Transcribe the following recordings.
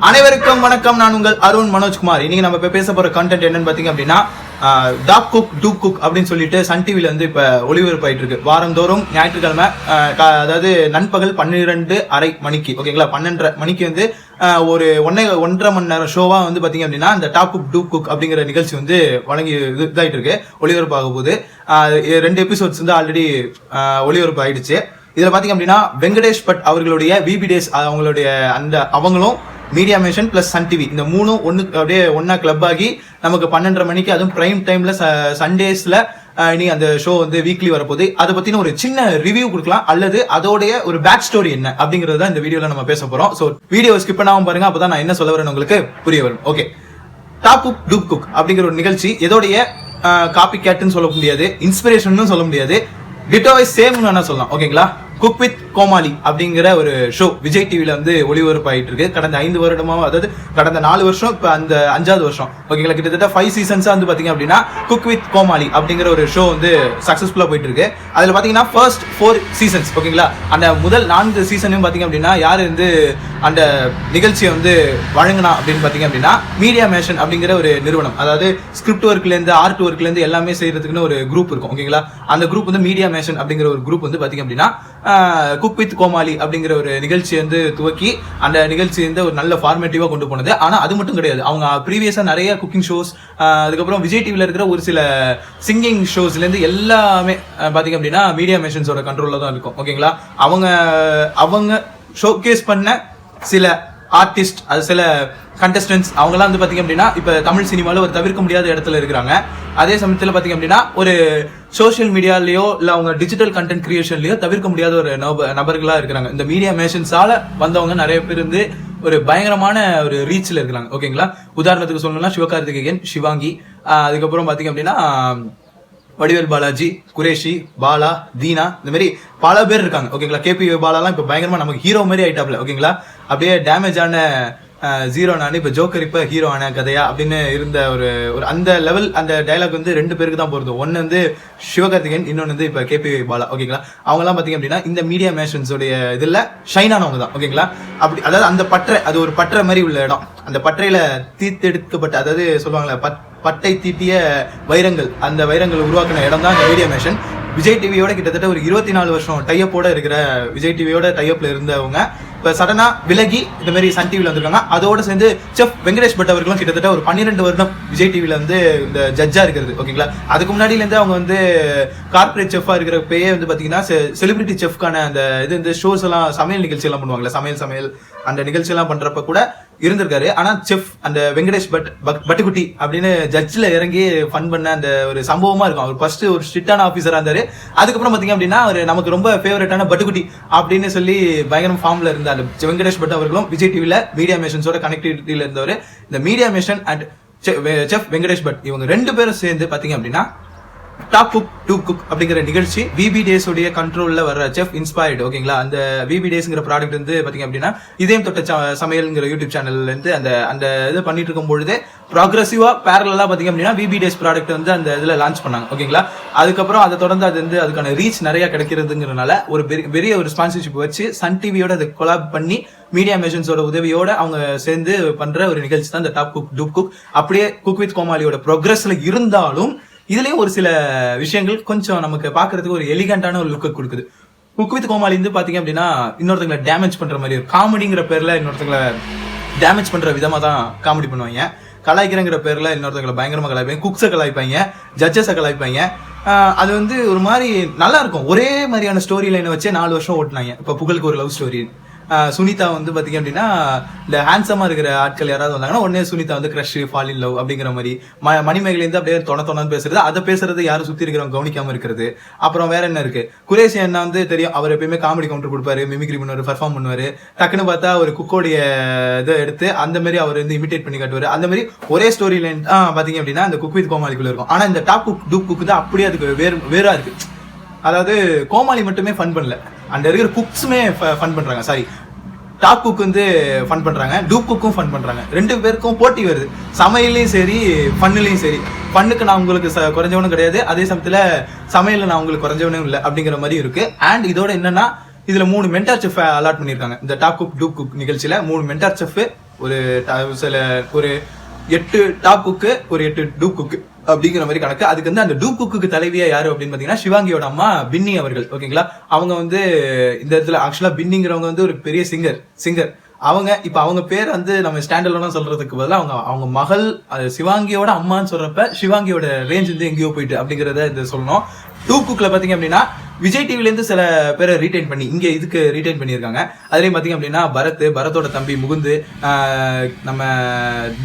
அனைவருக்கும் வணக்கம். நான் உங்கள் அருண் மனோஜ்குமார். இன்னைக்கு நம்ம இப்ப பேச போற கண்டென்ட் என்னன்னு பாத்தீங்க அப்படின்னா, டாக் குக் டூப் குக் அப்படின்னு சொல்லிட்டு சன் டிவில வந்து இப்ப ஒளிபரப்பாயிட்டு இருக்கு. வாரந்தோறும் ஞாயிற்றுக்கிழமை அதாவது நண்பகல் 12:30 மணிக்கு, ஓகேங்களா, 12:30 மணிக்கு வந்து ஒரு 1.5 மணி நேரம் ஷோவா வந்து பாத்தீங்க அப்படின்னா இந்த டாக் குக் டூப் குக் அப்படிங்கிற நிகழ்ச்சி வந்து வழங்கி இதாயிட்டு இருக்கு, ஒளிபரப்பாக போகுது. 2 எபிசோட்ஸ் வந்து ஆல்ரெடி ஒளிபரப்பு ஆயிடுச்சு. இதுல பாத்தீங்க அப்படின்னா வெங்கடேஷ் பட் அவர்களுடைய விபி டேஸ், அவங்களுடைய அந்த அவங்களும் மீடியா மேஷன் பிளஸ் சன் டிவி இந்த மூணும் அப்படியே ஒன்னா கிளப் ஆகி நமக்கு 12:30 மணிக்கு, அதுவும் பிரைம் டைம்ல சண்டேஸ்ல இனி அந்த ஷோ வந்து வீக்லி வரப்போகுது. அதை பத்தின ஒரு சின்ன ரிவ்யூ கொடுக்கலாம், அல்லது அதோடைய ஒரு பேக் ஸ்டோரி என்ன அப்படிங்கறது தான் இந்த வீடியோல நம்ம பேச போறோம். சோ வீடியோ ஸ்கிப் பண்ணாம பாருங்க, அப்பதான் நான் என்ன சொல்ல வரேன்னு உங்களுக்கு புரிய வரும். Okay, top cook dupe cook அப்படிங்கிற ஒரு நிகழ்ச்சி எதோடைய காப்பி கேட்னு சொல்ல முடியாது, இன்ஸ்பிரேஷன் சொல்ல முடியாது, டிட்டோவை சேம்னு சொல்லலாம். ஓகேங்களா, குக் வித் கோமாளி அப்படிங்கிற ஒரு ஷோ விஜய் டிவில வந்து ஒளிபரப்பாயிட்டு இருக்கு. கடந்த 5 வருடமா, அதாவது கடந்த 4 வருஷம், இப்ப அந்த 5வது வருஷம், ஓகேங்களா, கிட்டத்தட்ட 5 சீசன்ஸா வந்து பாத்தீங்க அப்படின்னா குக் வித் கோமாளி அப்படிங்கிற ஒரு ஷோ வந்து சக்சஸ்ஃபுல்லா போயிட்டு இருக்கு. அதுல பாத்தீங்கன்னா ஃபர்ஸ்ட் 4 சீசன்ஸ், ஓகேங்களா, அந்த முதல் 4 சீசனும் பாத்தீங்க அப்படின்னா யாரு வந்து அந்த நிகழ்ச்சியை வந்து வழங்கினா அப்படின்னு பாத்தீங்க அப்படின்னா மீடியா மேஷன் அப்படிங்கிற ஒரு நிறுவனம். அதாவது ஸ்கிரிப்ட் ஒர்க்ல இருந்து ஆர்ட் ஒர்க்ல இருந்து எல்லாமே செய்யறதுக்குன்னு ஒரு குரூப் இருக்கும், ஓகேங்களா. அந்த குரூப் வந்து மீடியா மேஷன் அப்படிங்கிற ஒரு குரூப் வந்து பாத்தீங்க அப்படின்னா குக் வித் கோமாளி அப்படிங்கிற ஒரு நிகழ்ச்சி வந்து துவக்கி அந்த நிகழ்ச்சி வந்து ஒரு நல்ல ஃபார்மேட்டிவா கொண்டு போனது. ஆனா அது மட்டும் கிடையாது, அவங்க ப்ரீவியஸா நிறைய குக்கிங் ஷோஸ், அதுக்கப்புறம் விஜய் டிவில இருக்கிற ஒரு சில சிங்கிங் ஷோஸ்ல இருந்து எல்லாமே பாத்தீங்க அப்படின்னா மீடியா மேஷன்ஸோட கண்ட்ரோல்ல தான் இருக்கும், ஓகேங்களா. அவங்க ஷோகேஸ் பண்ண சில ஆர்டிஸ்ட், அது சில கண்டஸ்டன்ஸ், அவங்கலாம் வந்து பாத்தீங்க அப்படின்னா இப்ப தமிழ் சினிமால ஒரு தவிர்க்க முடியாத இடத்துல இருக்கிறாங்க. அதே சமயத்துல பாத்தீங்க அப்படின்னா ஒரு சோசியல் மீடியாலயோ இல்ல அவங்க டிஜிட்டல் கண்டென்ட் கிரியேஷன்லயோ தவிர்க்க முடியாத ஒரு நபர்களா இருக்கிறாங்க. இந்த மீடியா மேஷன்ஸால வந்தவங்க நிறைய பேர் வந்து ஒரு பயங்கரமான ஒரு ரீச்ல இருக்கிறாங்க, ஓகேங்களா. உதாரணத்துக்கு சொல்லணும்னா சிவகார்த்திகேயன், சிவாங்கி, அதுக்கப்புறம் பாத்தீங்க அப்படின்னா வடிவேல் பாலாஜி, குரேஷி, பாலா, தீனா, இந்த மாதிரி பல பேர் இருக்காங்க, ஓகேங்களா. கேபி பாலாலாம் இப்ப பயங்கரமா நமக்கு ஹீரோ மாதிரி ஆயிட்டாப்ல, ஓகேங்களா. அப்படியே டேமேஜ் ஆன ஜீரோ நான் இப்ப ஜோக்கர் இப்ப ஹீரோ ஆன கதையா அப்படின்னு இருந்த ஒரு அந்த லெவல், அந்த டைலாக் வந்து 2 பேருக்கு தான் போறது. ஒன்னு வந்து சிவகார்த்திகேயன், இன்னொன்னு வந்து இப்ப கேபி பாலா, ஓகேங்களா. அவங்க எல்லாம் பாத்தீங்க அப்படின்னா இந்த மீடியா மேஷன்ஸ் உடைய இதுல ஷைன் ஆனவங்க தான், ஓகேங்களா. அப்படி அதாவது அந்த பற்றை, அது ஒரு பற்றை மாதிரி உள்ள இடம், அந்த பற்றையில தீர்த்தெடுக்கப்பட்ட, அதாவது சொல்லுவாங்களே பட்டை தீட்டிய வைரங்கள், அந்த வைரங்கள் உருவாக்கின இடம் தான் இந்த மீடியா மேஷன். விஜய் டிவியோட கிட்டத்தட்ட ஒரு 24 வருஷம் டைப்போட இருக்கிற, விஜய் டிவியோட டைப்ல இருந்தவங்க இப்ப சடனா விலகி இந்த மாதிரி சன் டிவில வந்திருக்காங்க. அதோட சேர்ந்து செஃப் வெங்கடேஷ் பட் அவர்களும் கிட்டத்தட்ட ஒரு 12 வருடம் விஜய் டிவில வந்து இந்த ஜட்ஜா இருக்கிறது, ஓகேங்களா. அதுக்கு முன்னாடியில இருந்து அவங்க வந்து கார்பரேட் செஃபா இருக்கிற பேயே வந்து பாத்தீங்கன்னா செலிபிரிட்டி செஃப்கான அந்த இது இந்த ஷோஸ் எல்லாம், சமையல் நிகழ்ச்சி எல்லாம் பண்ணுவாங்கல்ல, சமையல் அந்த நிகழ்ச்சி எல்லாம் பண்றப்ப கூட இருந்திருக்காரு. ஆனா செஃப் அந்த வெங்கடேஷ் பட்டுக்குட்டி அப்படின்னு ஜட்ஜ்ல இறங்கி ஃபன் பண்ண அந்த ஒரு சம்பவமா இருக்கும். அவர் ஃபர்ஸ்ட் ஒரு ஸ்ட்ரிக்டான ஆபீசரா இருந்தாரு. அதுக்கப்புறம் பாத்தீங்க அப்படின்னா அவர் நமக்கு ரொம்ப ஃபேவரட்டான பட்டுக்குட்டி அப்படின்னு சொல்லி பயங்கரம் ஃபார்ம்ல இருந்தார். வெங்கடேஷ் பட் அவர்களும் விஜய் டிவில மீடியா மேஷன்ஸோட கனெக்டிவிட்டியில இருந்தவர். இந்த media மேஷன் and chef Venkatesh but இவங்க 2 பேரும் சேர்ந்து பாத்தீங்க அப்படின்னா டாக் குக் டூப் குக் அப்படிங்கிற நிகழ்ச்சி விபி டேஸ் உடைய கண்ட்ரோல்ல வர செஃப் இன்ஸ்பயர்டு, ஓகேங்களா. அந்த விபி டேஸ்ங்கிற ப்ராடக்ட் வந்து பாத்தீங்க அப்படின்னா இதயம் தொட்ட சமையல்ங்கிற யூடியூப் சேனல்ல இருந்து அந்த இது பண்ணிட்டு இருக்கும் பொழுது ப்ராக்ரஸிவா பேரலா பாத்தீங்க அப்படின்னா விபி டேஸ் ப்ராடக்ட் வந்து அந்த இதுல லான்ச் பண்ணாங்க, ஓகேங்களா. அதுக்கப்புறம் அதை தொடர்ந்து அது வந்து அதுக்கான ரீச் நிறைய கிடைக்கிறதுங்கிறதுனால ஒரு பெரிய ஒரு ஸ்பான்சர்ஷிப் வச்சு சன் டிவியோட அதை கொலாப் பண்ணி மீடியா மேஷன்ஸோட உதவியோட அவங்க சேர்ந்து பண்ற ஒரு நிகழ்ச்சி தான் இந்த டாக் குக் டூப் குக். அப்படியே குக் வித் கோமாளியோட ப்ரோக்ரஸ்ல இருந்தாலும் இதுலயும் ஒரு சில விஷயங்கள் கொஞ்சம் நமக்கு பாக்குறதுக்கு ஒரு எலிகண்டான ஒரு லுக்கை கொடுக்குது. குக் வித் கோமாளி வந்து பாத்தீங்க அப்படின்னா இன்னொருத்தங்களை டேமேஜ் பண்ற மாதிரி, காமெடிங்கிற பேர்ல இன்னொருத்தங்களை டேமேஜ் பண்ற விதமா தான் காமெடி பண்ணுவாங்க. கலாய்க்கிறங்கிற பேர்ல இன்னொருத்தங்களை பயங்கரமா கலாய்ப்பாங்க, குக்ஸை கலாய்ப்பாங்க, ஜட்ஜஸை கலாய்ப்பாங்க. அது வந்து ஒரு மாதிரி நல்லா இருக்கும். ஒரே மாதிரியான ஸ்டோரி லைனை வச்சு 4 வருஷம் ஓட்டினாங்க. இப்ப புகழுக்கு ஒரு லவ் ஸ்டோரி, சுனிதா வந்து பாத்தீங்க அப்படின்னா இந்த ஹேண்ட்ஸமா இருக்கிற ஆட்கள் யாராவது வந்தாங்கன்னா உடனே சுனிதா வந்து கிரஷ், ஃபால் இன் லவ் அப்படிங்கிற மாதிரி, மணிமேகலை இருந்து அப்படியே தொணன்னு பேசுறது, அதை பேசுறது யாரும் சுத்தி இருக்கிறவங்க கவனிக்காம இருக்கிறது. அப்புறம் வேற என்ன இருக்கு, குரேஷி அண்ணா வந்து தெரியும், அவர் எப்பயுமே காமெடி கவுண்டர் கொடுப்பாரு, மிமிக்ரி பண்ணுவாரு, பெர்ஃபார்ம் பண்ணுவாரு. டக்குன்னு பார்த்தா ஒரு குக்கோடைய இதை எடுத்து அந்த மாதிரி அவர் வந்து இமிடேட் பண்ணி காட்டுவாரு. அந்த மாதிரி ஒரே ஸ்டோரி லைன் பாத்தீங்க அப்படின்னா இந்த குக் வித் கோமாளிக்குள்ள இருக்கும். ஆனா இந்த டாக் குக் டூப் குக் தான் அப்படியே அதுக்கு வேறா இருக்கு. அதாவது கோமாளி மட்டுமே ஃபன் பண்ணல, அந்த இருக்கிற குக்ஸுமே ஃபன் பண்றாங்க. சாரி, டாக் குக் வந்து ஃபன் பண்றாங்க, டூப் குக்கும் ஃபன் பண்றாங்க. 2 பேருக்கும் போட்டி வருது, சமையலையும் சரி ஃபன்னுலையும் சரி. ஃபன்னுக்கு நான் உங்களுக்கு குறைஞ்சவனும் கிடையாது, அதே சமயத்துல சமையல்ல நான் உங்களுக்கு குறைஞ்சவனும் இல்லை அப்படிங்கிற மாதிரி இருக்கு. அண்ட் இதோட என்னன்னா இதுல 3 மென்டார் செஃப் அலாட் பண்ணிருக்காங்க. இந்த டாக் குக் டூப் குக் நிகழ்ச்சியில 3 மென்டார் செஃப் சில ஒரு 8 டாப் குக்கு, ஒரு 8 டூப் குக்கு அப்படிங்கிற மாதிரி கணக்கு. அதுக்கு வந்து அந்த டூப் குக்கு தலைவியா யாரு அப்படின்னு பாத்தீங்கன்னா சிவாங்கியோட அம்மா பின்னி அவர்கள். ஓகேங்களா, அவங்க வந்து இந்த இடத்துல ஆக்சுவலா பின்னிங்கிறவங்க வந்து ஒரு பெரிய சிங்கர். அவங்க பேர் வந்து நம்ம ஸ்டாண்டர்ட்லாம் சொல்றதுக்கு பதிலாக அவங்க மகள் சிவாங்கியோட அம்மான்னு சொல்றப்ப சிவாங்கியோட ரேஞ்ச் வந்து எங்கேயோ போயிட்டு அப்படிங்கறத இது சொல்லணும். டூப் குக்ல பாத்தீங்க அப்படின்னா விஜய் டிவில இருந்து சில பேரை ரீடைன் பண்ணி இங்க இதுக்கு ரீடைன் பண்ணியிருக்காங்க. அதுலயும் பாத்தீங்க அப்படின்னா பரத்தோட தம்பி முகுந்து, நம்ம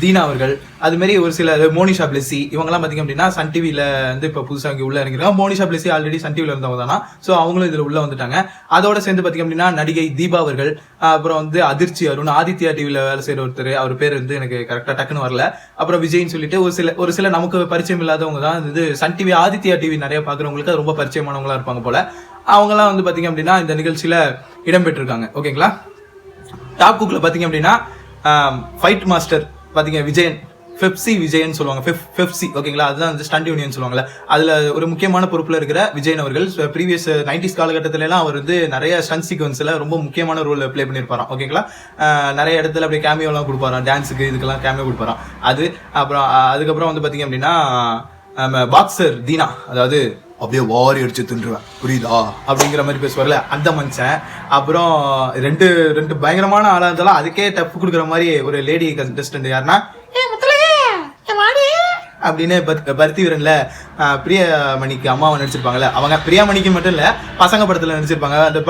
தீனா அவர்கள், அது மாதிரி ஒரு சில மோனிஷா பிளெஸி, இவங்கெல்லாம் பாத்தீங்க அப்படின்னா சன் டிவில வந்து இப்ப புதுசா இங்க உள்ள இறங்கிருக்காங்க. மோனிஷா பிளெஸி ஆல்ரெடி சன் டிவில இருந்தவங்க தானா, சோ அவங்களும் இதுல உள்ள வந்துட்டாங்க. அதோட சேர்ந்து பாத்தீங்க அப்படின்னா நடிகை தீபா அவர்கள், அப்புறம் வந்து அதிர்ச்சி அருண், ஆதித்யா டிவில வேலை செய்யற ஒருத்தர், அவர் பேர் வந்து எனக்கு கரெக்டா டக்குன்னு வரல. அப்புறம் விஜய்னு சொல்லிட்டு ஒரு சில நமக்கு பரிச்சயம் இல்லாதவங்க தான். இது சன் டிவி ஆதித்யா டிவி நிறைய பாக்குறவங்களுக்கு அது ரொம்ப பரிச்சயமானவங்களா இருப்பாங்க போல. அவங்கெல்லாம் வந்து பாத்தீங்க அப்படின்னா இந்த நிகழ்ச்சியில இடம்பெற்றிருக்காங்க. ஓகேங்களா, டாப் குக்ல பாத்தீங்க அப்படின்னா ஃபைட் மாஸ்டர் பாத்தீங்க பெப்சி விஜயன் சொல்லுவாங்க, பெப்சி. ஓகேங்களா, அதுதான் வந்து ஸ்டண்ட் யூனியன் சொல்லுவாங்கல்ல, அதுல ஒரு முக்கியமான பொறுப்புல இருக்கிற விஜயன் அவர்கள். ப்ரீவியஸ் 90s காலகட்டத்தில எல்லாம் அவர் வந்து நிறைய ஸ்டண்ட் சீக்வன்ஸ்ல ரொம்ப முக்கியமான ரோல் பிளே பண்ணிருப்பாராம். ஓகேங்களா, நிறைய இடத்துல அப்படியே கேமியோ எல்லாம் கொடுப்பாராம், டான்ஸுக்கு இதுக்கெல்லாம் கேமியோ கொடுப்பாராம். அதுக்கப்புறம் வந்து பாத்தீங்க அப்படின்னா பாக்ஸர் தீனா, அதாவது அப்படியே வாரி அடிச்சு தின்றுவேன் புரியுதா அப்படிங்கிற மாதிரி பேசுவார்ல அந்த மனுஷன். அப்புறம் ரெண்டு பயங்கரமான ஆளா இருந்தாலும் அதுக்கே டஃப் கொடுக்குற மாதிரி ஒரு லேடி கண்டஸ்டன்ட் யாருன்னா அப்படின்னு பருத்தி வீரன்ல பிரியாமணிக்கு அம்மாவை நடிச்சிருப்பாங்கல்ல, அவங்க பிரியாமணிக்கு மட்டும் இல்ல பசங்க படத்துல நடிச்சிருப்பாங்க. அந்த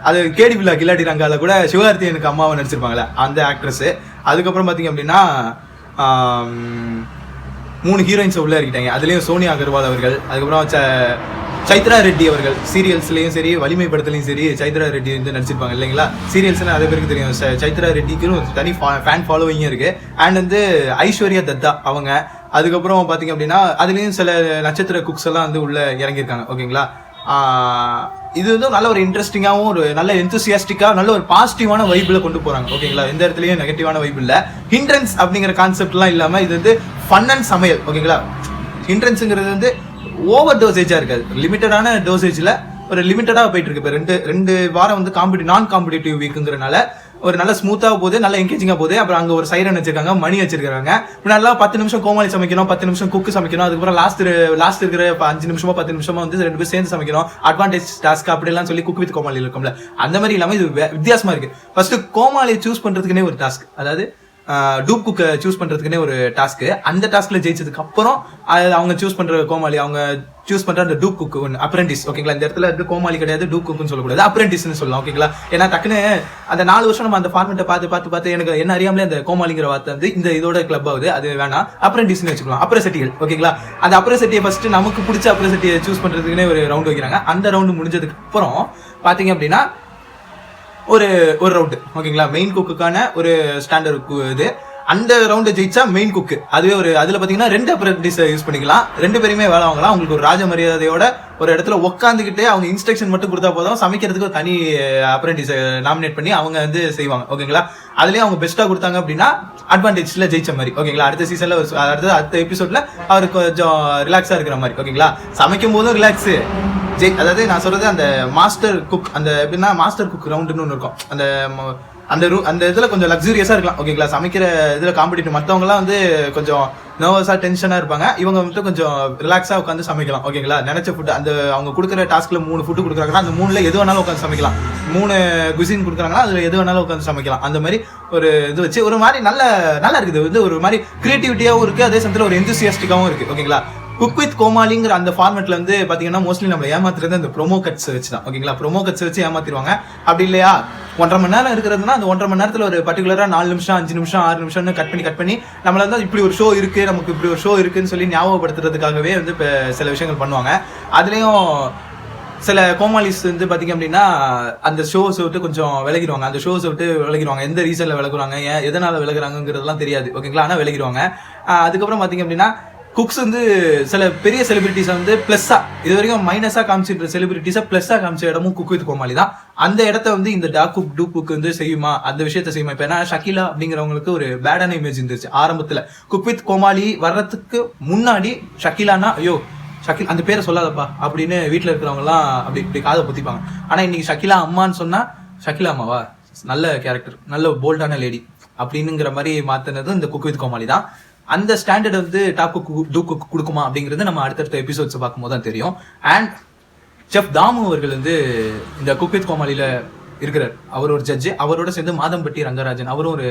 அது கேடி பில்லா கில்லாடி ரங்கால கூட சிவகார்த்தி எனக்கு அம்மாவை நடிச்சிருப்பாங்கல்ல அந்த ஆக்ட்ரஸ். அதுக்கப்புறம் பாத்தீங்க அப்படின்னா 3 ஹீரோயின்ஸ் உள்ள இருக்கிட்டாங்க. அதுலயும் சோனியா அகர்வால் அவர்கள், அதுக்கப்புறம் சைத்ரா ரெட்டி அவர்கள். சீரியல்ஸ்லயும் சரி வலிமை படத்துலயும் சரி சைத்ரா ரெட்டி வந்து நடிச்சிருப்பாங்க இல்லைங்களா. சீரியல்ஸ்ல நிறைய பேருக்கு தெரியும். சைத்ரா ரெட்டிக்கு தனி ஃபேன் ஃபாலோவிங் இருக்கு. அண்ட் வந்து ஐஸ்வர்யா தத்தா அவங்க. அதுக்கப்புறம் பாத்தீங்க அப்படின்னா அதுலயும் சில நட்சத்திர குக்ஸ் எல்லாம் வந்து உள்ள இறங்கியிருக்காங்க. ஓகேங்களா, இது வந்து நல்ல ஒரு இன்ட்ரெஸ்டிங்காகவும் ஒரு நல்ல எந்தூசியாஸ்டிக்கா நல்ல ஒரு பாசிட்டிவான வைப்ல கொண்டு போறாங்க. ஓகேங்களா, எந்த இடத்துலயும் நெகட்டிவான வைப் இல்ல. ஹிண்ட்ரன்ஸ் அப்படிங்கிற கான்செப்ட் எல்லாம் இல்லாம இது வந்து ஃபன் அண்ட் சமையல். ஓகேங்களா, ஹிண்ட்ரன்ஸ்ங்கிறது வந்து ஓவர் டோசேஜா இருக்காது, லிமிட்டடான டோசேஜ்ல ஒரு லிமிட்டடா போயிட்டு இருக்கு. இப்ப 2 வாரம் வந்து நான் காம்படிட்டிவ் வீக்குங்கிறனால ஒரு நல்ல ஸ்மூத்தா போகுது, நல்ல என்கேஜிங்கா போகுது. அப்புறம் அங்க ஒரு சைரன் வச்சிருக்காங்க, மணி வச்சிருக்காங்க. முன்னாடி 10 நிமிஷம் கோமாளி சமைக்கணும், 10 நிமிஷம் குக்கு சமைக்கணும், அதுக்கப்புறம் லாஸ்ட் இருக்கிற 5 நிமிஷமா 10 நிமிஷமா வந்து 2 பேர் சேர்ந்து சமைக்கணும், அட்வான்டேஜ் டாஸ்க் அப்படி எல்லாம் சொல்லி குக் வித் கோமாளி இருக்கும்ல, அந்த மாதிரி இல்லாம இது வித்தியாசமா இருக்கு. ஃபர்ஸ்ட் கோமாளியை சூஸ் பண்றதுக்குன்னே ஒரு டாஸ்க், அதாவது டூப் குக்க சூஸ் பண்றதுக்குன்னே ஒரு டாஸ்க். அந்த டாஸ்க்ல ஜெயிச்சதுக்கு அப்புறம் அவங்க சூஸ் பண்ற கோமாளி, அவங்க சூஸ் பண்ற அந்த டூப் குக் அப்ரெண்டிஸ். ஓகேங்களா, இந்த இடத்துல வந்து கோமாளி கிடையாது, டூப் குக்குன்னு சொல்லக்கூடாது, அப்ரெண்டிஸ்னு சொல்லலாம். ஓகேங்களா, ஏன்னா டக்குன்னு அந்த 4 வருஷம் நம்ம அந்த ஃபார்மெட்டை பார்த்து எனக்கு என்ன அறியாமலே அந்த கோமாளிங்கிற வார்த்தை வந்து இந்த இதோட கிளப் ஆகுது, அது வேணாம், அப்ரெண்டிஸ்னு வச்சுக்கலாம். அப்ரெசெட்டிகள். ஓகேங்களா, அந்த அப்ரெசெட்டியை ஃபர்ஸ்ட் நமக்கு பிடிச்ச அப்ரெசெட்டியை சூஸ் பண்றதுக்குன்னே ஒரு ரவுண்ட் வைக்கிறாங்க. அந்த ரவுண்டு முடிஞ்சதுக்கு அப்புறம் பாத்தீங்க அப்படின்னா ஒரு ரவுண்டு. ஓகேங்களா, மெயின் குக்குக்கான ஒரு ஸ்டாண்டர்ட் இது. அந்த ரவுண்டை ஜெயிச்சா மெயின் குக்கு, அதுவே அதுல பாத்தீங்கன்னா 2 அப்ரெண்டிஸ் யூஸ் பண்ணிக்கலாம், 2 பேருமே வேலை வாங்கலாம். உங்களுக்கு ஒரு ராஜ மரியாதையோட ஒரு இடத்துல உட்காந்துக்கிட்டே அவங்க இன்ஸ்ட்ரக்ஷன் மட்டும் கொடுத்தா போதும், சமைக்கிறதுக்கு ஒரு தனி அப்ரெண்டிஸ் நாமினேட் பண்ணி அவங்க வந்து செய்வாங்க. ஓகேங்களா, அதுலயும் அவங்க பெஸ்டா கொடுத்தாங்க அப்படின்னா அட்வான்டேஜ்ல ஜெயிச்ச மாதிரி. ஓகேங்களா, அடுத்த சீசன்ல அடுத்த எபிசோட்ல அவருக்கு கொஞ்சம் ரிலாக்ஸா இருக்கிற மாதிரி. ஓகேங்களா, சமைக்கும் போதும் ரிலாக்ஸ். அதாவது நான் சொல்றது அந்த மாஸ்டர் குக், அந்த எப்படின்னா மாஸ்டர் குக் ரவுண்டுன்னு ஒன்று இருக்கும், அந்த இதுல கொஞ்சம் லக்ஸூரியஸா இருக்கலாம். ஓகேங்களா, சமைக்கிற இதுல காம்படிட்டிவ் மற்றவங்க எல்லாம் வந்து கொஞ்சம் நர்வஸா டென்ஷனா இருப்பாங்க, இவங்க வந்து கொஞ்சம் ரிலாக்ஸா உட்காந்து சமைக்கலாம். ஓகேங்களா, நினைச்ச ஃபுட் அந்த அவங்க கொடுக்குற டாஸ்க்ல 3 ஃபுட் கொடுக்குறாங்கன்னா அந்த 3ல எது வேணாலும் உட்காந்து சமைக்கலாம். 3 குசின் கொடுக்குறாங்கன்னா அதுல எது வேணாலும் உட்காந்து சமைக்கலாம். அந்த மாதிரி ஒரு இது வச்சு ஒரு மாதிரி நல்லா இருக்குது, வந்து ஒரு மாதிரி கிரியேட்டிவிட்டியாவும் இருக்கு, அதே சமயத்துல ஒரு எந்தூசியாஸ்டிக்காவும் இருக்கு. ஓகேங்களா, குக் வித் கோமாளிங்கிற அந்த ஃபார்மெட்ல வந்து பாத்தீங்கன்னா மோஸ்ட்லி நம்ம ஏமாத்துறது அந்த ப்ரோமோ கட்ஸ் வச்சு தான். ஓகேங்களா, ப்ரோமோ கட்ஸ் வச்சு ஏமாத்திடுவாங்க. அப்படி இல்லையா 1.5 மணி நேரம் இருக்கிறதுனா அந்த 1.5 மணி நேரத்துல ஒரு பர்டிகுலரா 4 நிமிஷம் 5 நிமிஷம் 6 நிமிஷம்னு கட் பண்ணி நம்மள வந்து இப்படி ஒரு ஷோ இருக்கு, நமக்கு இப்படி ஒரு ஷோ இருக்குன்னு சொல்லி ஞாபகப்படுத்துறதுக்காகவே வந்து சில விஷயங்கள் பண்ணுவாங்க. அதுலயும் சில கோமாளிஸ் வந்து பாத்தீங்க அப்படின்னா அந்த ஷோஸ் விட்டு கொஞ்சம் விலகிடுவாங்க, அந்த ஷோஸ் விட்டு விலகிடுவாங்க. எந்த ரீசன்ல விலகுறாங்க, எதனால விலகுறாங்கிறதுலாம் தெரியாது. ஓகேங்களா, ஆனா விலகிடுவாங்க. அதுக்கப்புறம் பாத்தீங்க அப்படின்னா குக்ஸ் வந்து சில பெரிய செலிபிரிட்டிஸ் வந்து பிளஸ்ஸா, இது வரைக்கும் மைனஸா காமிச்சிட்டு செலிபிரிட்டிஸா பிளஸ்ஸா காமிச்ச இடமும் குக் வித் கோமாளி தான். அந்த இடத்த வந்து இந்த டூப் குக் வந்து செய்யுமா, அந்த விஷயத்த செய்யுமா. இப்ப ஏன்னா ஷக்கிலா அப்படிங்கிறவங்களுக்கு ஒரு பேடான இமேஜ் இருந்துச்சு ஆரம்பத்துல. குக் வித் கோமாளி வர்றதுக்கு முன்னாடி ஷக்கிலானா ஐயோ ஷக்கில் அந்த பேரை சொல்லாதப்பா அப்படின்னு வீட்டுல இருக்கிறவங்க எல்லாம் அப்படி காதை பொத்திப்பாங்க. ஆனா இன்னைக்கு ஷக்கிலா அம்மான்னு சொன்னா ஷக்கிலா அம்மாவா நல்ல கேரக்டர், நல்ல போல்டான லேடி, அப்படின்னுங்கிற மாதிரி மாத்தினது இந்த குக் வித் கோமாளி தான். அந்த ஸ்டாண்டர்ட் வந்து டாப் குக் டூ குக் கொடுக்குமா அப்படிங்கிறது நம்ம அடுத்தடுத்த எபிசோட்ஸ் பார்க்கும்போது தான் தெரியும். அண்ட் செஃப் தாமு அவர்கள் வந்து இந்த குக் வித் கோமாளியில இருக்கிறார். அவர் ஒரு ஜட்ஜு. அவரோட சேர்ந்து மாதம்பட்டி ரங்கராஜன் அவரும் ஒரு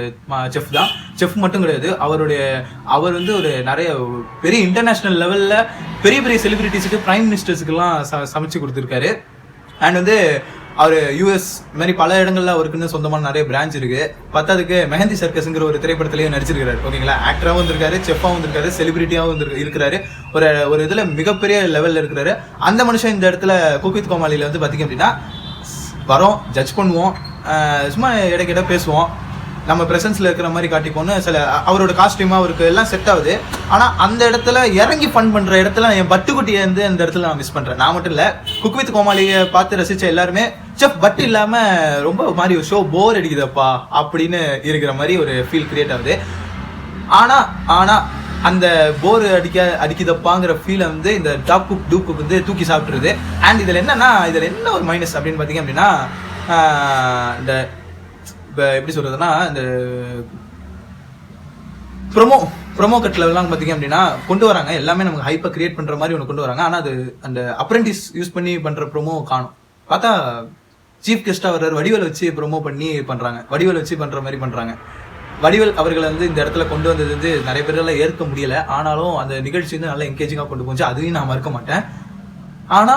செஃப் தான். செஃப் மட்டும் கிடையாது, அவர் வந்து ஒரு நிறைய பெரிய இன்டர்நேஷனல் லெவல்ல பெரிய பெரிய செலிபிரிட்டிஸுக்கு பிரைம் மினிஸ்டர்ஸுக்கெல்லாம் சமைச்சு கொடுத்துருக்காரு. அண்ட் வந்து அவர் யூஎஸ் மாதிரி பல இடங்கள்ல அவருக்குன்னு சொந்தமான நிறைய பிரான்ச் இருக்கு. பத்தாவதுக்கு மெஹந்தி சர்க்கஸ்ங்கிற ஒரு திரைப்படத்திலேயே நடிச்சிருக்காரு. ஓகேங்களா, ஆக்டராகவும் வந்திருக்காரு, செஃபாகவும் வந்திருக்காரு, செலிபிரிட்டியாகவும் இருக்கிறாரு. ஒரு இதுல மிகப்பெரிய லெவல்ல இருக்கிறாரு. அந்த மனுஷன் இந்த இடத்துல குக் வித் கோமாளியில வந்து பாத்தீங்க அப்படின்னா வரோம், ஜட்ஜ் பண்ணுவோம், சும்மா இடைக்கிட்ட பேசுவோம், நம்ம பிரசன்ஸ்ல இருக்கிற மாதிரி காட்டிப்போன்னு சில அவரோட காஸ்டியூம் அவருக்கு எல்லாம் செட் ஆகுது. ஆனா அந்த இடத்துல இறங்கி ஃபன் பண்ற இடத்துல என் பட்டுக்குட்டியை வந்து அந்த இடத்துல நான் மிஸ் பண்றேன். நான் மட்டும் இல்ல, குக் வித் கோமாளியை பார்த்து ரசிச்ச எல்லாருமே செஃப் பட் இல்லாம ரொம்ப மாதிரி ஒரு ஷோ போர் அடிக்குதப்பா அப்படின்னு இருக்கிற மாதிரி ஒரு ஃபீல் கிரியேட் ஆகுது. ஆனா அந்த போர் அடிக்குதப்பாங்கிற ஃபீலை வந்து இந்த டாப் குக் டூ குக் வந்து தூக்கி சாப்பிட்டுருது. அண்ட் இதுல என்ன ஒரு மைனஸ் அப்படின்னு பாத்தீங்க அப்படின்னா, இந்த எப்படி சொல்றதுன்னா, இந்த ப்ரோமோ கட்ல எல்லாம் பாத்தீங்க அப்படின்னா கொண்டு வராங்க, எல்லாமே நமக்கு ஹைப்பை கிரியேட் பண்ற மாதிரி ஒன்று கொண்டு வராங்க. ஆனா அது அந்த அப்ரெண்டிஸ் யூஸ் பண்ணி பண்ற ப்ரோமோ காணும். பார்த்தா சீஃப் கெஸ்டா வர்றாரு, வடிவேல் வச்சு ப்ரோமோ பண்ணி பண்றாங்க, வடிவேல் வச்சு பண்ற மாதிரி பண்றாங்க. வடிவேல் அவர்களை வந்து இந்த இடத்துல கொண்டு வந்தது வந்து நிறைய பேரால ஏற்க முடியல. ஆனாலும் அந்த நிகழ்ச்சி வந்து நல்லா என்கேஜிங்கா கொண்டு போச்சு, அதையும் நான் மறக்க மாட்டேன். ஆனா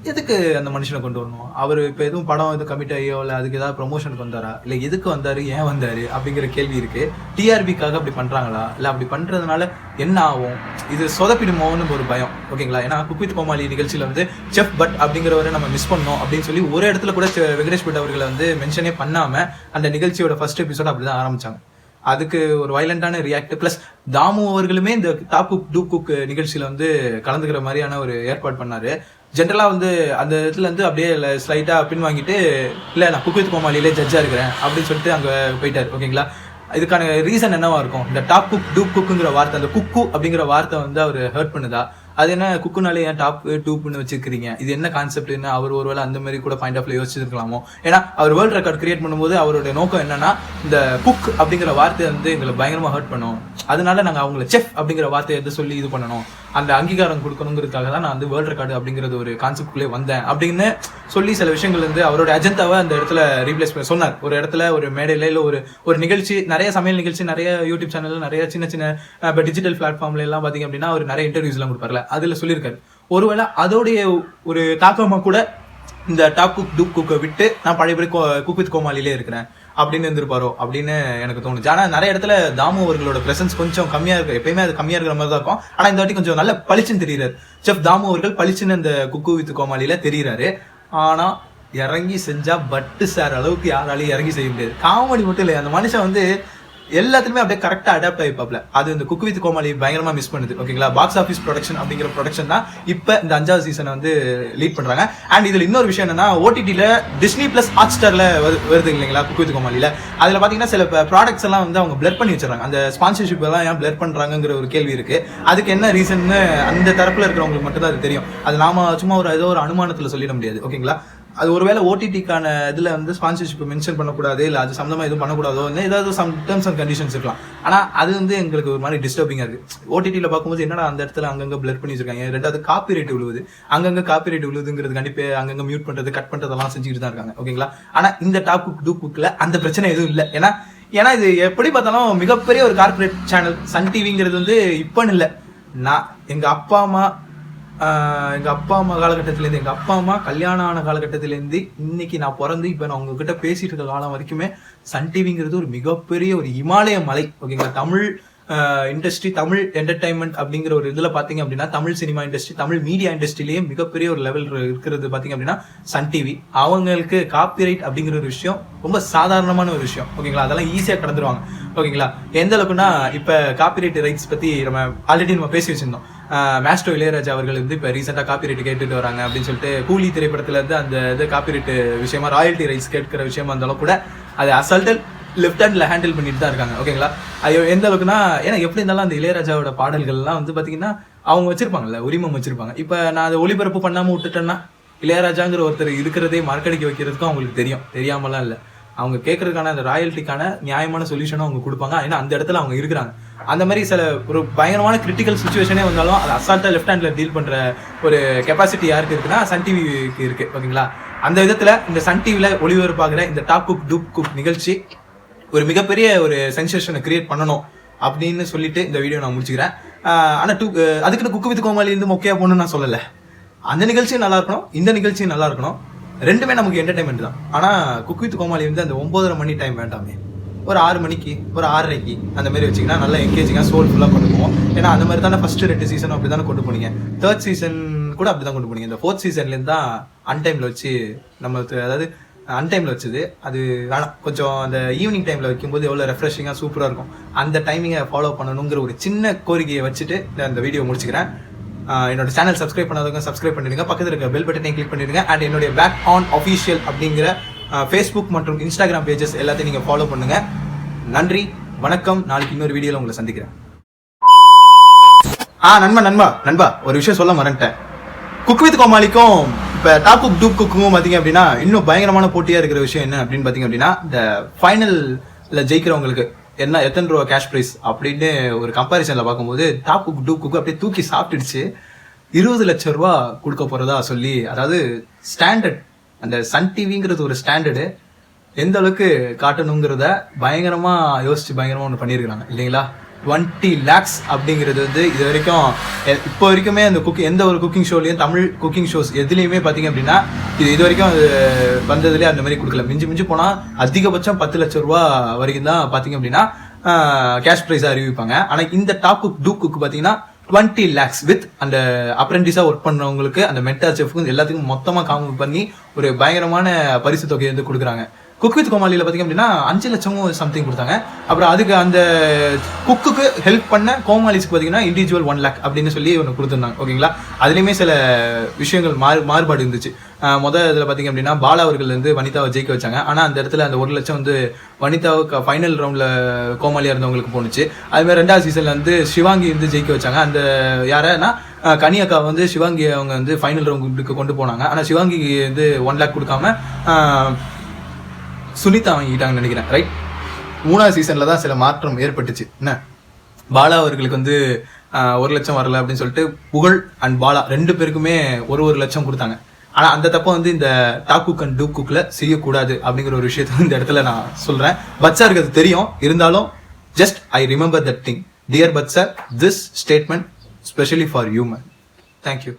எதுக்கு அந்த மனுஷனை கொண்டு வரணும்? அவர் இப்ப எதுவும் படம் எதுவும் கமிட் ஆகியோ இல்ல அதுக்கு ஏதாவது ப்ரொமோஷனுக்கு வந்தாரா, இல்ல எதுக்கு வந்தாரு, ஏன் வந்தாரு அப்படிங்கிற கேள்வி இருக்கு. டிஆர்பிக்காக அப்படி பண்றாங்களா, இல்ல அப்படி பண்றதுனால என்ன ஆகும், இது சொதப்பிடுமோன்னு ஒரு பயம். ஓகேங்களா, ஏன்னா குக் வித் கோமாளி நிகழ்ச்சியில வந்து செஃப் பட் அப்படிங்கிறவரை நம்ம மிஸ் பண்ணோம் அப்படின்னு சொல்லி ஒரு இடத்துல கூட வெங்கடேஷ் பட் அவர்களை வந்து மென்ஷனே பண்ணாம அந்த நிகழ்ச்சியோட ஃபர்ஸ்ட் எபிசோட் அப்படிதான் ஆரம்பிச்சாங்க. அதுக்கு ஒரு வைலண்டான ரியாக்ட் பிளஸ் தாமு அவர்களுமே இந்த டாப் குக் டூ குக் நிகழ்ச்சியில வந்து கலந்துக்கிற மாதிரியான ஒரு ஏற்பாடு பண்ணாரு. ஜென்ரலா வந்து அந்த இடத்துல இருந்து அப்படியே ஸ்லைட்டா பின் வாங்கிட்டு இல்ல நான் குக் வித் கோமாளியிலே ஜட்ஜா இருக்கிறேன் அப்படின்னு சொல்லிட்டு அங்க போயிட்டாரு. ஓகேங்களா, இதுக்கான ரீசன் என்னவா இருக்கும்? இந்த டாப் குக் டூ குக்குங்கிற வார்த்தை, அந்த குக்கு அப்படிங்கிற வார்த்தை வந்து அவர் ஹர்ட் பண்ணுதா? அது என்ன குக்குனாலே ஏன் டாப் டூப்னு வச்சிருக்கீங்க, இது என்ன கான்செப்ட், என்ன அவர் ஒருவேளை அந்த மாதிரி கூட பாயிண்ட் ஆஃப் யோசிச்சிருக்கலாமோ? ஏன்னா அவர் வேர்ல்ட் ரெக்கார்ட் கிரியேட் பண்ணும்போது அவருடைய நோக்கம் என்னன்னா இந்த குக் அப்படிங்கிற வார்த்தையை வந்து எங்களை பயங்கரமா ஹர்ட் பண்ணும், அதனால நாங்க அவங்களை செஃப் அப்படிங்கிற வார்த்தையை எது சொல்லி இது பண்ணணும், அந்த அங்கீகாரம் கொடுக்கணுங்கிறதுக்காக தான் நான் வந்து வேர்ல்ட் ரெக்கார்டு அப்படிங்கிறது ஒரு கான்செப்ட்குள்ளே வந்தேன் அப்படின்னு சொல்லி சில விஷயங்கள் வந்து அவரோட அஜெண்டாவை அந்த இடத்துல ரீப்ளேஸ் பண்ண சொன்னார். ஒரு இடத்துல ஒரு மேடையில இல்லை ஒரு நிகழ்ச்சி, நிறைய சமையல் நிகழ்ச்சி, நிறைய யூடியூப் சேனல், நிறைய சின்ன சின்ன டிஜிட்டல் பிளாட்ஃபார்ம்ல எல்லாம் பாத்தீங்க அப்படின்னா ஒரு நிறைய இன்டர்வியூஸ் எல்லாம் கொடுப்பார்ல, அதுல சொல்லியிருக்காரு. ஒருவேளை அதோடைய ஒரு தாக்கமா கூட இந்த டாப் குக் டூ குக்கை விட்டு நான் பழையபடி குக் வித் கோமாளிலே இருக்கிறேன் அப்படின்னு இருந்திருப்பாரோ அப்படின்னு எனக்கு தோணுச்சு. ஆனா நிறைய இடத்துல தாமு அவர்களோட பிரசன்ஸ் கொஞ்சம் கம்மியா இருக்கு, எப்பயுமே அது கம்மியா இருக்கிற மாதிரி தான் இருக்கும். ஆனா இந்த வாட்டி கொஞ்சம் நல்ல பளிச்சுன்னு தெரியுறாரு. செஃப் தாமு அவர்கள் பளிச்சுன்னு இந்த குக்கு வித் கோமாளியில தெரியுறாரு. ஆனா இறங்கி செஞ்சா பட்டு சார் அளவுக்கு யாராலையும் இறங்கி செய்ய முடியாது. காமெடி மட்டும் இல்லை, அந்த மனுஷன் வந்து எல்லாத்துலயுமே அப்படியே கரெக்டா அடாப்ட் ஆகிப்பாப்ல. அது இந்த குக் வித் கோமாளி பயங்கரமா மிஸ் பண்ணுது. ஓகேங்களா, பாக்ஸ் ஆஃபீஸ் ப்ரொடக்ஷன் அப்படிங்கிற ப்ரொடக்ஷன் தான் இப்ப இந்த 5வது சீசனை வந்து லீட் பண்றாங்க. அண்ட் இதுல இன்னொரு விஷயம் என்னன்னா, ஓடிடில டிஸ்னி பிளஸ் ஹாட் ஸ்டார்ல வருது இல்லைங்களா குக் வித் கோமாளியில. அதுல பாத்தீங்கன்னா சில ப்ராடக்ட்ஸ் எல்லாம் வந்து அவங்க பிளர் பண்ணி வச்சிடறாங்க. அந்த ஸ்பான்சர்ஷிப் எல்லாம் ஏன் பிளர் பண்றாங்கிற ஒரு கேள்வி இருக்கு. அதுக்கு என்ன ரீசன் அந்த தரப்புல இருக்கிறவங்களுக்கு மட்டும் தான் அது தெரியும். அது நாம சும்மா ஏதோ ஒரு அனுமானத்துல சொல்லிட முடியாது. ஓகேங்களா, அது ஒருவேளை ஓடிடிக்கான இதுல வந்து ஸ்பான்சர்ஷிப் மென்ஷன் பண்ணக்கூடாது, இல்ல அது சம்பந்தமா எதுவும் பண்ணக்கூடாதோ, ஏதாவது சம் டேர்ம்ஸ் அண்ட் கண்டிஷன்ஸ் இருக்கலாம். ஆனா அது வந்து எங்களுக்கு ஒரு மாதிரி டிஸ்டர்பிங்கா இருக்கு. ஓடிடில பார்க்கும்போது என்னடா அந்த இடத்துல அங்கங்க பிளர் பண்ணி வச்சிருக்காங்க. ரெண்டாவது காப்பிரைட் விழுவுது, அங்கங்க காப்பிரைட் விழுவுதுங்கிறது கண்டிப்பா அங்கங்க மியூட் பண்றது, கட் பண்றதெல்லாம் செஞ்சுட்டு தான் இருக்காங்க. ஓகேங்களா, ஆனா இந்த டாப் குக் டூ குக்ல அந்த பிரச்சனை எதுவும் இல்லை. ஏன்னா இது எப்படி பார்த்தாலும் மிகப்பெரிய ஒரு கார்பரேட் சேனல். சன் டிவிங்கிறது வந்து இப்பன்னு இல்லை, நான் எங்க அப்பா அம்மா காலகட்டத்திலேருந்து, எங்க அப்பா அம்மா கல்யாணம் ஆன காலகட்டத்திலேருந்து இன்னைக்கு நான் பிறந்து இப்ப நான் உங்ககிட்ட பேசிட்டு இருக்க காலம் வரைக்குமே சன் டிவிங்கிறது ஒரு மிகப்பெரிய ஒரு இமாலய மலை. ஓகேங்களா, தமிழ் இண்டஸ்ட்ரி, தமிழ் என்டர்டைன்மெண்ட் அப்படிங்கிற ஒரு இதுல பாத்தீங்க அப்படின்னா, Tamil cinema industry, Tamil media இண்டஸ்ட்ரியிலேயே மிகப்பெரிய ஒரு லெவல் இருக்கிறது பாத்தீங்க அப்படின்னா சன் டிவி. அவங்களுக்கு காப்பிரைட் அப்படிங்கிற ஒரு விஷயம் ரொம்ப சாதாரணமான ஒரு விஷயம். ஓகேங்களா, அதெல்லாம் ஈஸியா கடந்துருவாங்க. ஓகேங்களா, எந்த அளவுக்குன்னா இப்ப காப்பிரைட் ரைட்ஸ் பத்தி நம்ம ஆல்ரெடி நம்ம பேசி வச்சிருந்தோம். மாஸ்டர் இளையராஜா அவர்கள் வந்து இப்ப ரீசெண்டா காப்பிரைட் கேட்டுட்டு வராங்க அப்படின்னு சொல்லிட்டு, கூலி திரைப்படத்துல இருந்து அந்த இது காப்பிரைட் விஷயமா ராயல்டி ரைட்ஸ் கேட்கிற விஷயமா இருந்தாலும் கூட அது அசால்ட்டல் லெஃப்ட் ஹேண்ட்ல ஹேண்டில் பண்ணிட்டு தான் இருக்காங்க. ஓகேங்களா, அது எந்த அளவுக்குன்னா, ஏன்னா எப்படி இருந்தாலும் அந்த இளையராஜாவோட பாடல்கள்லாம் வந்து பாத்தீங்கன்னா அவங்க வச்சிருப்பாங்கல்ல, உரிமம் வச்சிருப்பாங்க. இப்ப நான் அதை ஒளிபரப்பு பண்ணாம விட்டுட்டேன்னா இளையராஜாங்கிற ஒருத்தர் இருக்கிறதே மறக்கடிக்க வைக்கிறதுக்கும் அவங்களுக்கு தெரியும், தெரியாமலாம் இல்லை. அவங்க கேட்கறதுக்கான அந்த ராயல்ட்டிக்கான நியாயமான சொல்யூஷனும் அவங்க கொடுப்பாங்க. ஏன்னா அந்த இடத்துல அவங்க இருக்கிறாங்க. அந்த மாதிரி சில ஒரு பயங்கரமான கிரிட்டிக்கல் சுச்சுவேஷனே வந்தாலும் அதை அசால்ட்டா லெஃப்ட் ஹேண்ட்ல டீல் பண்ற ஒரு கெப்பாசிட்டி யாருக்கு இருக்குன்னா சன் டிவிக்கு இருக்கு. ஓகேங்களா? அந்த விதத்துல இந்த சன் டிவில ஒளிபரப்பாகிற இந்த டாப் குக் டூப் குக் நிகழ்ச்சி ஒரு மிகப்பெரிய ஒரு சென்சேஷனை கிரியேட் பண்ணணும் அப்படின்னு சொல்லிட்டு இந்த வீடியோ நான் முடிச்சுக்கிறேன். ஆனா அதுக்குன்னு குக்கு வித் கோமாளி இருந்து மொக்கையா போகணும்னு நான் சொல்லலை. அந்த நிகழ்ச்சியும் நல்லா இருக்கணும், இந்த நிகழ்ச்சியும் நல்லா இருக்கணும். ரெண்டுமே நமக்கு என்டர்டைன்மெண்ட் தான். ஆனா குக்கு வித் கோமாளி வந்து அந்த 9:30 மணி டைம் வேண்டாமே, ஒரு 6 மணிக்கு ஒரு 6:30க்கு அந்த மாதிரி வச்சிங்கன்னா நல்லா என்கேஜிங்காக சோல்ஃபுல்லாக கொண்டு போவோம். ஏன்னா அந்த மாதிரி தானே ஃபர்ஸ்ட் 2 சீசனும் அப்படி தானே கொண்டு போனீங்க. 3rd சீசன் கூட அப்படி தான் கொண்டு போனீங்க. இந்த 4th சீசன்லேருந்து தான் அன்டைமில் வச்சு நம்மளுக்கு, அதாவது அன்டைமில் வச்சது அது வேணாம். கொஞ்சம் அந்த ஈவினிங் டைமில் வைக்கும்போது எவ்வளோ ரெஃப்ரெஷிங்காக சூப்பராக இருக்கும். அந்த டைமிங்கை ஃபாலோ பண்ணணுங்கிற ஒரு சின்ன கோரிக்கையை வச்சுட்டு இந்த வீடியோ முடிச்சுக்கிறேன். என்னோட சேனல் சப்ஸ்கிரைப் பண்ணாதவங்க சப்ஸ்கிரைப் பண்ணிடுங்க, பக்கத்தில் இருக்க பெல் பட்டனை கிளிக் பண்ணிடுங்க. அண்ட் என்னுடைய பேக் ஆன் அஃபீஷியல் அப்படிங்கிற ஃபேஸ்புக் மற்றும் இன்ஸ்டாகிராம் பேஜஸ் எல்லாத்தையும் நீங்கள் ஃபாலோ பண்ணுங்க. நன்றி, வணக்கம். நாளைக்கு இன்னொரு வீடியோவில் உங்களை சந்திக்கிறேன். நண்பா ஒரு விஷயம் சொல்ல மறந்துட்டேன். குக் வித் கோமாளிக்கும் இப்போ டாப் குக் டூப் குக்கும் பார்த்தீங்க அப்படின்னா இன்னும் பயங்கரமான போட்டியாக இருக்கிற விஷயம் என்ன அப்படின்னு பார்த்தீங்க அப்படின்னா, இந்த ஃபைனலில் ஜெயிக்கிறவங்களுக்கு எத்தனை ரூபா கேஷ் ப்ரைஸ் அப்படின்னு ஒரு கம்பாரிசனில் பார்க்கும்போது டாப் குக் டூப் குக் அப்படியே தூக்கி சாப்பிட்டுடுச்சு. 20 லட்சம் ரூபா கொடுக்க போகிறதா சொல்லி, அதாவது ஸ்டாண்டர்ட், அந்த சன் டிவிங்கிறது ஒரு ஸ்டாண்டர்டு எந்த அளவுக்கு காட்டணுங்கிறத பயங்கரமா யோசிச்சு பயங்கரமா ஒன்று பண்ணியிருக்கிறாங்க இல்லைங்களா. 20 lakhs அப்படிங்கிறது வந்து இது வரைக்கும் இப்போ வரைக்குமே அந்த எந்த ஒரு குக்கிங் ஷோலையும், தமிழ் குக்கிங் ஷோஸ் எதுலையுமே பார்த்தீங்க அப்படின்னா இது வரைக்கும் அது வந்ததுலேயே அந்த மாதிரி கொடுக்கல. மிஞ்சி போனால் அதிகபட்சம் 10 லட்சம் ரூபா வரைக்கும் தான் பார்த்தீங்க அப்படின்னா கேஷ் ப்ரைஸாக அறிவிப்பாங்க. ஆனால் இந்த டாப் குக் டூப் குக் பார்த்தீங்கன்னா 20 lakhs வித் அந்த அப்ரெண்டிஸா ஒர்க் பண்றவங்களுக்கு, அந்த மென்டார் செஃப்க்கு எல்லாத்துக்கும் மொத்தமா காம்பு பண்ணி ஒரு பயங்கரமான பரிசு தொகையை வந்து கொடுக்குறாங்க. குக் வித் கோமாளியில் பார்த்தீங்க அப்படின்னா 5 லட்சமும் சம்திங் கொடுத்தாங்க. அப்புறம் அதுக்கு அந்த குக்குக்கு ஹெல்ப் பண்ண கோமாளிஸ்க்கு பார்த்தீங்கன்னா இண்டிவிஜுவல் 1 lakh அப்படின்னு சொல்லி ஒன்று கொடுத்துருந்தாங்க. ஓகேங்களா? அதுலேயுமே சில விஷயங்கள் மாறுபாடு இருந்துச்சு. இதில் பார்த்தீங்க அப்படின்னா பாலா அவர்கள் வந்து வனிதாவை ஜெயிக்க வச்சாங்க. ஆனால் அந்த இடத்துல அந்த 1 லட்சம் வந்து வனிதாவுக்கு ஃபைனல் ரவுண்டில் கோமாளியாக இருந்தவங்களுக்கு போணுச்சு. அதுமாதிரி 2வது சீசனில் வந்து சிவாங்கி வந்து ஜெயிக்க வச்சாங்க. அந்த யாரன்னா கனியக்கா வந்து சிவாங்கி அவங்க வந்து ஃபைனல் ரவுண்டுக்கு கொண்டு போனாங்க. ஆனால் சிவாங்கி வந்து 1 lakh கொடுக்காம சுனிதா வாங்கிட்டாங்கன்னு நினைக்கிறேன். ரைட்? 3வது சீசனில் தான் சில மாற்றம் ஏற்பட்டுச்சு. என்ன, பாலா அவர்களுக்கு வந்து 1 லட்சம் வரல அப்படின்னு சொல்லிட்டு புகழ் அண்ட் பாலா 2 பேருக்குமே 1 லட்சம் கொடுத்தாங்க. ஆனால் அந்த தப்பை வந்து இந்த டாப் குக் அண்ட் டூப் குக்கில் செய்யக்கூடாது அப்படிங்கிற ஒரு விஷயத்த இந்த இடத்துல நான் சொல்கிறேன். பட்சாருக்கு அது தெரியும், இருந்தாலும் just I remember that thing. Dear Batcha, this statement specially for you man. Thank you.